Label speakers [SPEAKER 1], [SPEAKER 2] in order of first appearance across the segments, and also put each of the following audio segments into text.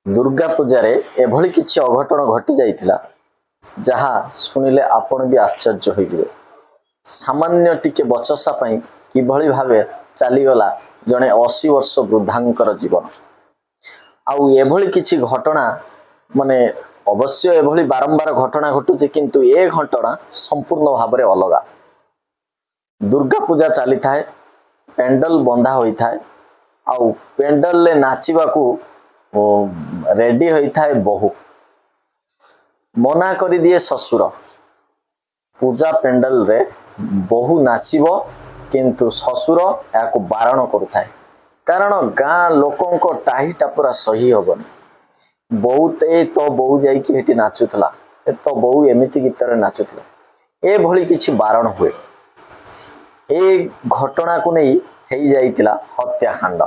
[SPEAKER 1] दुर्गा पूजा रे एभली किछि अघटन घटी जाइतिला जहा सुनिले आपण भी आश्चर्य होइजिबे। सामान्य टिके बचसा पई किभली भाबे चली गला जने 80 वर्ष वृद्धांकर जीवन। आउ एभली किछि घटना माने अवश्य एभली बारंबार घटना घटुचे किंतु ए घटना संपूर्ण भाबरे अलगा। दुर्गा पूजा चली थाए, पेंडल बंधा होई थाए, आउ पेंडल ले नाचिबाकू रेडी होई थाए बहु। मना करी दिए ससुर। पूजा पेंडल रे बहु नाचिबो किंतु ससुर याको बारण करुथाए, कारण गाँ लोकों को टाहीटा पूरा सही होबन। बहुत तो बहु जाई कि हेटी नाचुतला, तो बहु एमिति गीतर नाचुतला, ए भली किछि बारण हुए। ए घटना को नहीं हेई जाइतिला हत्याकांड।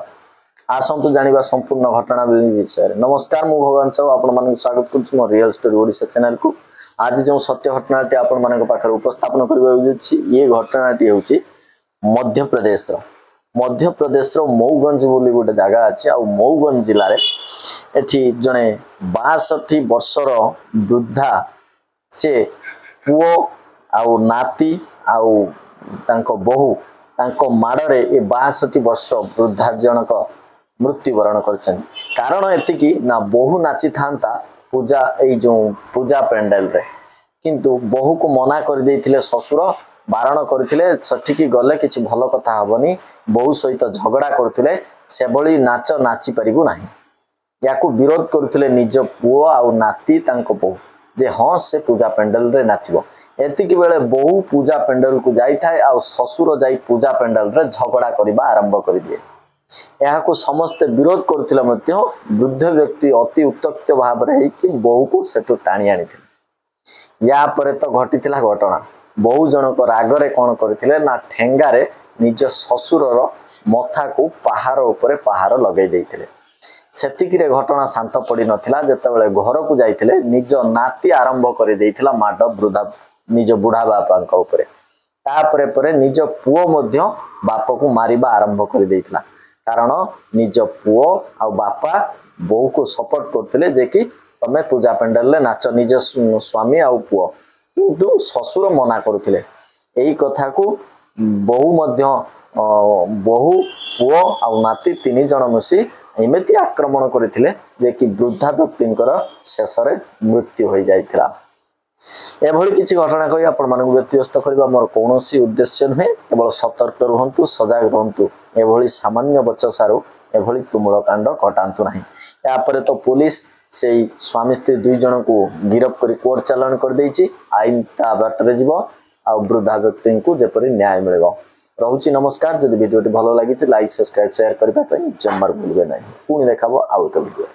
[SPEAKER 1] आसंतु जानिबा संपूर्ण घटना विषय। नमस्कार, मु भगवान साहू आपण मानक स्वागत करछु मो रियल स्टोरी ओडिसा चैनल को। आज जो सत्य घटनाटी आपण मानक पाखर उपस्थापन करबा जाउछि, ये घटनाटी होउछि मध्य प्रदेश रो मऊगंज बोली गोटे जगह अछि। आ मऊगंज जिल्ला रे एठी जने 62 वर्षर वृद्धा से पुओ आउ नाती आउ तांको बहु तांको माडरे ए 62 वर्ष वृद्धा जनक मृत्युवरण करछन। कारण एतिकी ना बहु नाची थांता पूजा ए जो पूजा पेंडल रे, किंतु बहु को मना कर देथिले ससुर, बारण करथिले सठिकी गले किछि भलो कथा हबनी, बहु सहित झगड़ा करथिले, से बळी नाच नाची परिबु नाही। याकू विरोध करथिले निज पुओ आ नाती तांको बहु जे हां से पूजा पेंडल रे नाचिबो। एतिकी बेले बहु पूजा पेंडल को जाई थाए आ ससुर जाई पूजा पेंडल रे झगड़ा करिबा आरंभ कर दिए। याकू समस्त विरोध करथिले मध्य वृद्ध व्यक्ति अति उत्तक्त भाव रे कि बहु को सेटु टाणी आनिथिले। या परे तो घटिथिला घटना। बहु जनक रागरे कोन करथिले ना ठेंगा रे निज ससुरर मथा को पहाड़ ऊपर पहाड़ लगै दैथिले। सेतिकी रे घटना शांत पड़ी नथिला। जेतेबेले घर को जाइथिले निज नाती आरंभ कर दैथिला माड वृद्धा निज बुढ़ा बापा ऊपर। तापरे परे निज पुओ मध्य बाप को मारिबा आरंभ कर दैथिला, कारण निज पुओ आ बापा बहु को सपोर्ट करथिले जे कि तमे पूजा पेंडल ले नाच निज स्वामी आ पुओ, किंतु ससुर मना करथिले। एई कथा को बहु मध्य बहु पुओ आ नाती तीन जन मिसी एमिति आक्रमण करथिले जे कि वृद्धा व्यक्तिंकर शेष रे मृत्यु होई जाइथिला। एभली किछि घटना कहि आपण मानक व्यत्यस्त करबा मोर कोनोसी उद्देश्य नहे, केवल सतर्क रहंतु, सजग रहंतु। एभली सामान्य बचसारो एभली तुमुल कांड घटांतु नाही। या परे तो पुलिस सेई स्वामी स्त्री दुई जन को गिरफ करी कोर्ट चालान कर देछि। आईन ता बाटरे जीवो आ वृद्धा व्यक्ति को जेपरि न्याय मिलबो। रहुछि नमस्कार। जदि वीडियोटी भलो लागि लाइक सब्सक्राइब शेयर करबा पई जम्मर भूलबे नाही। पुणी देखाबो आउ एक वीडियो।